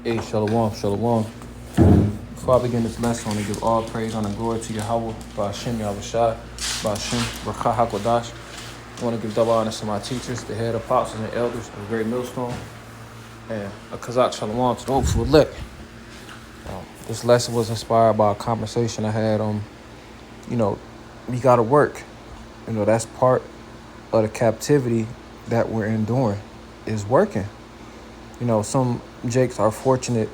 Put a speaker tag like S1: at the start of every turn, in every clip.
S1: Hey, Shalom, Shalom. Before I begin this lesson, I want to give all praise, honor, and glory to Yahweh, Ba'ashem Yahushai, Ba'ashem Rakah HaKodash. I want to give double honor to my teachers, the head apostles and elders of the Great Millstone, and a Kazakh Shalom to those who elect. This lesson was inspired by a conversation I had on, we got to work. That's part of the captivity that we're enduring, is working. Some Jakes are fortunate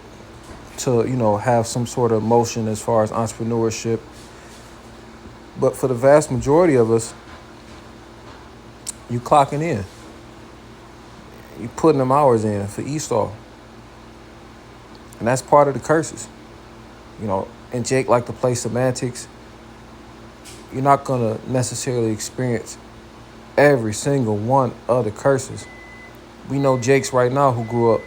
S1: to, have some sort of motion as far as entrepreneurship. But for the vast majority of us, you clocking in. You putting them hours in for Esau. And that's part of the curses. And Jake like to play semantics. You're not going to necessarily experience every single one of the curses. We know Jakes right now who grew up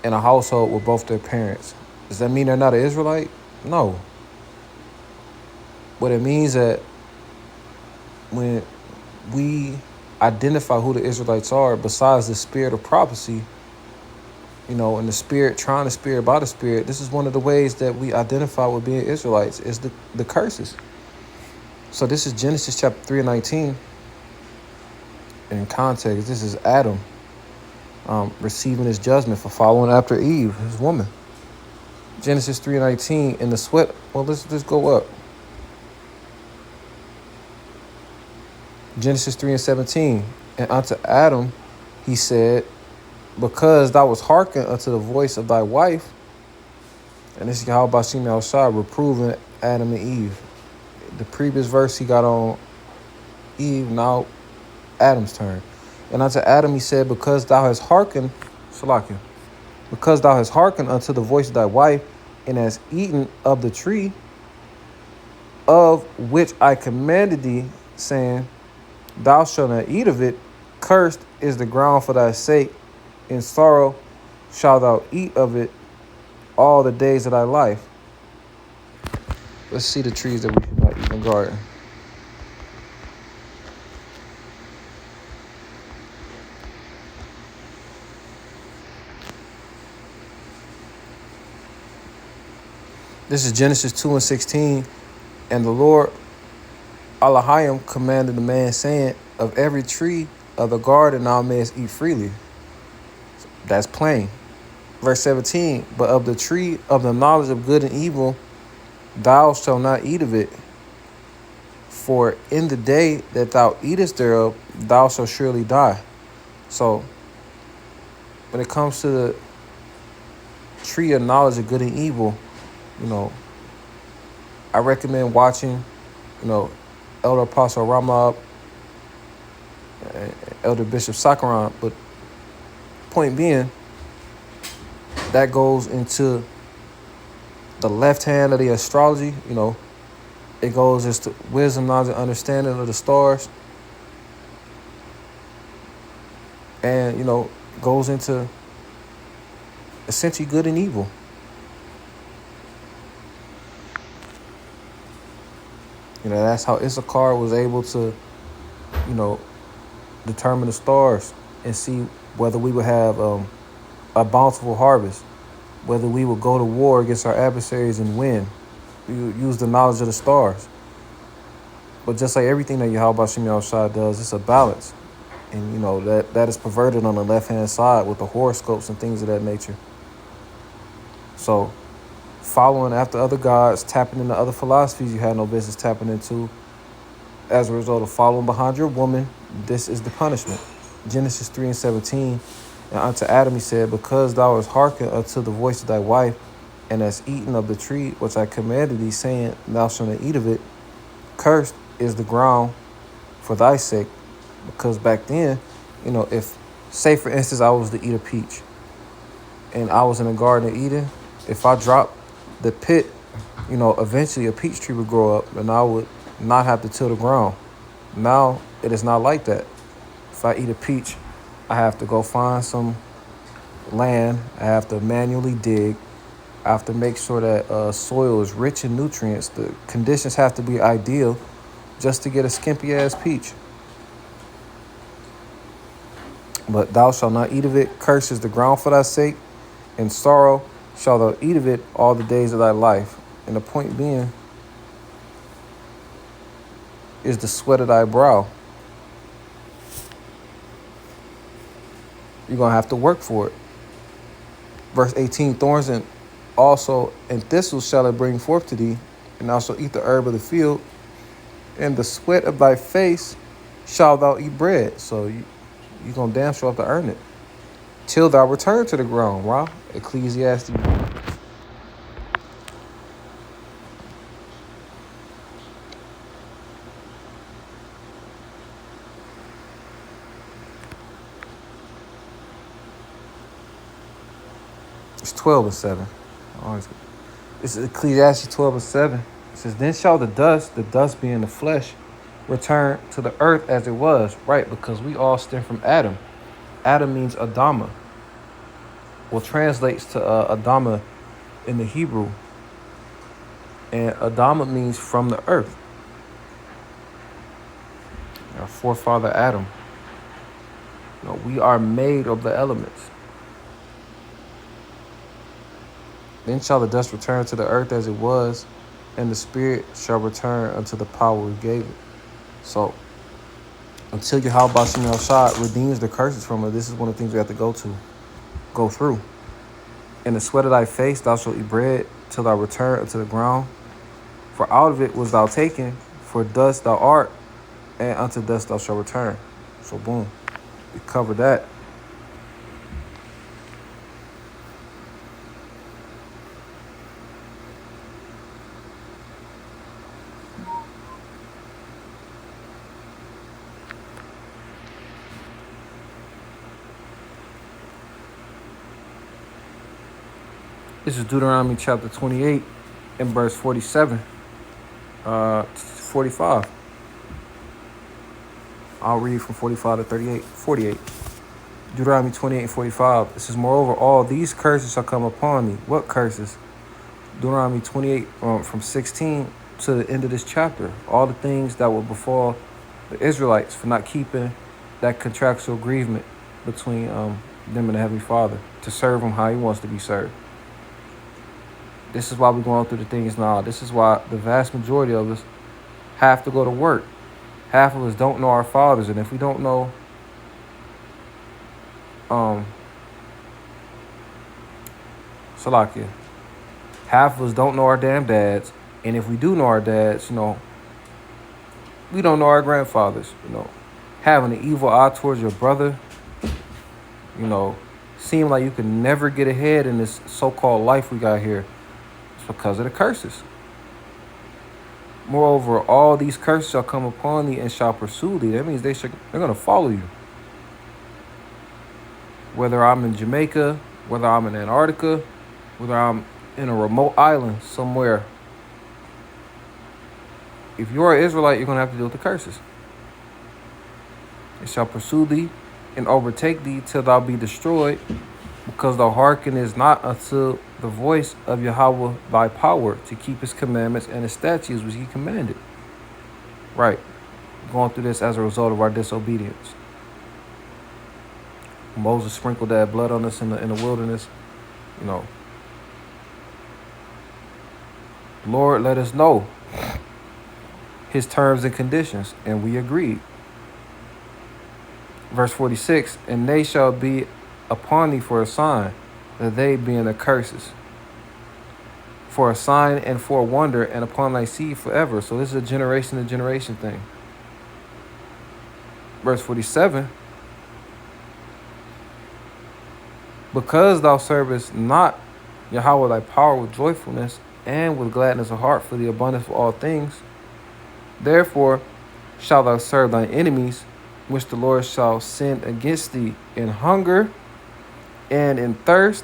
S1: in a household with both their parents. Does that mean they're not an Israelite? No. But it means that when we identify who the Israelites are, besides the spirit of prophecy, and the spirit, trying the spirit by the spirit, this is one of the ways that we identify with being Israelites, is the curses. So this is Genesis chapter 3 and 19. In context, this is Adam receiving his judgment for following after Eve, his woman. Genesis 3 and 19, in the sweat. Well, let's go up. Genesis 3 and 17. And unto Adam he said, because thou was hearkened unto the voice of thy wife. And this is Yahweh Bashim Yahushai reproving Adam and Eve. The previous verse he got on Eve, now Adam's turn. And unto Adam he said, because thou hast hearkened, Shalakim, because thou hast hearkened unto the voice of thy wife, and hast eaten of the tree of which I commanded thee, saying, thou shalt not eat of it, cursed is the ground for thy sake, in sorrow shalt thou eat of it all the days of thy life. Let's see the trees that we should not eat in the garden. This is Genesis 2 and 16. And the Lord Elohim commanded the man, saying, of every tree of the garden thou mayest eat freely. That's plain. Verse 17, but of the tree of the knowledge of good and evil thou shalt not eat of it. For in the day that thou eatest thereof, thou shalt surely die. So when it comes to the tree of knowledge of good and evil, I recommend watching, Elder Apostle Ramab, Elder Bishop Sakaran. But point being, that goes into the left hand of the astrology. It goes into wisdom, knowledge, and understanding of the stars. And, goes into essentially good and evil. That's how Issachar was able to, determine the stars and see whether we would have a bountiful harvest, whether we would go to war against our adversaries and win. We would use the knowledge of the stars. But just like everything that Yahweh Bashim Yahushai does, it's a balance. And, that is perverted on the left-hand side with the horoscopes and things of that nature. So following after other gods, tapping into other philosophies you had no business tapping into, as a result of following behind your woman, this is the punishment. Genesis 3 and 17, and unto Adam he said, because thou hast hearkened unto the voice of thy wife, and hast eaten of the tree which I commanded thee, saying, thou shalt not eat of it, cursed is the ground for thy sake. Because back then, if, say for instance, I was to eat a peach, and I was in the Garden of Eden, if I dropped the pit, eventually a peach tree would grow up and I would not have to till the ground. Now it is not like that. If I eat a peach, I have to go find some land. I have to manually dig. I have to make sure that soil is rich in nutrients. The conditions have to be ideal just to get a skimpy ass peach. But thou shalt not eat of it. Cursed is the ground for thy sake. In sorrow shalt thou eat of it all the days of thy life. And the point being is the sweat of thy brow. You're going to have to work for it. Verse 18, thorns and thistles shall it bring forth to thee, and thou shalt eat the herb of the field. In the sweat of thy face shalt thou eat bread. So you're going to damn sure have to earn it. Till thou return to the ground, right? Ecclesiastes. It's 12:7. This is Ecclesiastes 12:7. It says, then shall the dust being the flesh, return to the earth as it was. Right, because we all stem from Adam. Adam means Adama. Well, translates to Adama in the Hebrew. And Adama means from the earth. Our forefather Adam. We are made of the elements. Then shall the dust return to the earth as it was, and the spirit shall return unto the power we gave it. So, until Yahweh Bashim El-Shad redeems the curses from it, this is one of the things we have to go through. In the sweat of thy face thou shalt eat bread till thou return unto the ground. For out of it was thou taken, for dust thou art, and unto dust thou shalt return. So boom, we covered that. This is Deuteronomy chapter 28 and verse 47, 45. I'll read from 45 to 48. Deuteronomy 28 and 45. It says, moreover, all these curses shall come upon thee. What curses? Deuteronomy 28 from 16 to the end of this chapter. All the things that will befall the Israelites for not keeping that contractual agreement between them and the Heavenly Father to serve him how he wants to be served. This is why we're going through the things now. This is why the vast majority of us have to go to work. Half of us don't know our fathers. And if we don't know Salakia, half of us don't know our damn dads. And if we do know our dads, we don't know our grandfathers. Having an evil eye towards your brother, seem like you can never get ahead in this so-called life we got here. Because of the curses. Moreover, all these curses shall come upon thee and shall pursue thee. That means they're going to follow you. Whether I'm in Jamaica, whether I'm in Antarctica, whether I'm in a remote island somewhere. If you're an Israelite, you're going to have to deal with the curses. It shall pursue thee and overtake thee till thou be destroyed, because thou hearkenest not unto the voice of Yahweh thy power to keep his commandments and his statutes which he commanded. Right. Going through this as a result of our disobedience. Moses sprinkled that blood on us in the wilderness. Lord, let us know his terms and conditions, and we agreed. Verse 46, and they shall be upon thee for a sign, that they being the curses, for a sign and for a wonder, and upon thy seed forever. So this is a generation to generation thing. Verse 47, because thou servest not Yahweh thy power with joyfulness and with gladness of heart for the abundance of all things, therefore shalt thou serve thine enemies, which the Lord shall send against thee in hunger and in thirst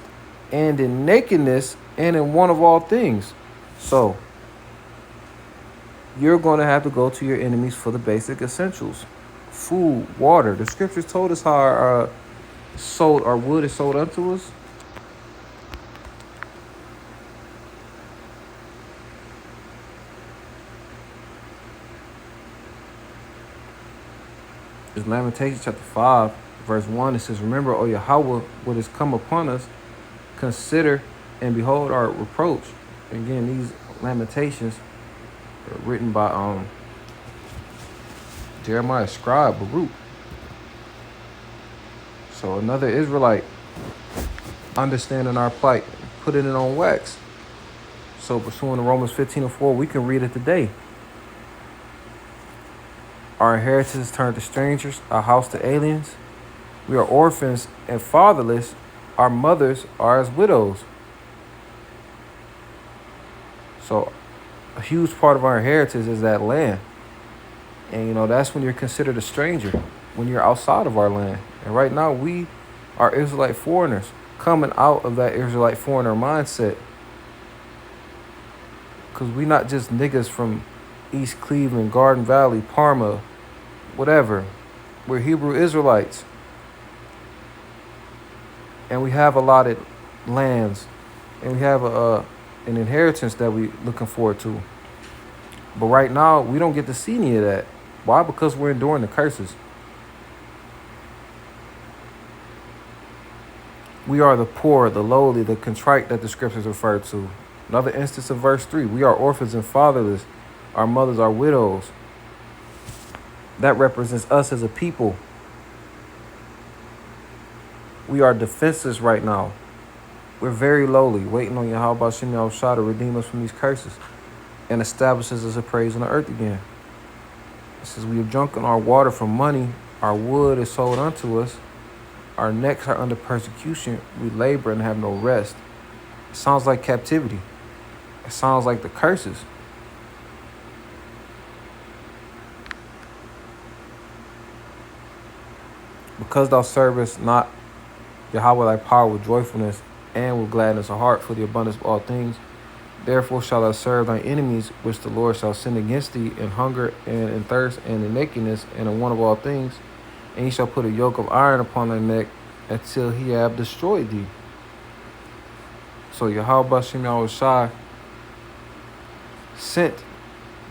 S1: and in nakedness and in want of all things. So you're going to have to go to your enemies for the basic essentials. Food, water. The scriptures told us how our wood is sold unto us. It's Lamentations chapter 5, verse 1. It says, remember, O Yahweh, what has come upon us, Consider and behold our reproach. Again, these lamentations are written by Jeremiah's scribe, Baruch. So another Israelite understanding our plight, putting it on wax. So pursuing to Romans 15:4, we can read it today. Our inheritance is turned to strangers, our house to aliens. We are orphans and fatherless. Our mothers are as widows. So a huge part of our inheritance is that land. And, that's when you're considered a stranger, when you're outside of our land. And right now, we are Israelite foreigners coming out of that Israelite foreigner mindset. Because we not just niggas from East Cleveland, Garden Valley, Parma, whatever. We're Hebrew Israelites. And we have allotted lands. And we have an inheritance that we're looking forward to. But right now, we don't get to see any of that. Why? Because we're enduring the curses. We are the poor, the lowly, the contrite that the scriptures refer to. Another instance of verse 3, we are orphans and fatherless. Our mothers are widows. That represents us as a people. We are defenseless right now. We're very lowly, waiting on Yahweh Hashem Yahushua to redeem us from these curses and establishes us a praise on the earth again. It says, we have drunken our water from money. Our wood is sold unto us. Our necks are under persecution. We labor and have no rest. It sounds like captivity. It sounds like the curses. Because thou servest not Yahweh thy power with joyfulness and with gladness of heart for the abundance of all things, therefore shalt thou serve thy enemies, which the Lord shall send against thee in hunger and in thirst and in nakedness and in want of all things. And he shall put a yoke of iron upon thy neck until he have destroyed thee. So Yahweh Hashem Yahushua sent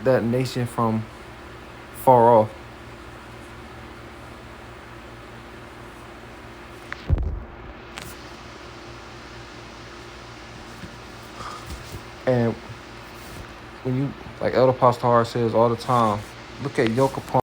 S1: that nation from far off. And when you, like Elder Pastor says all the time, look at yoke upon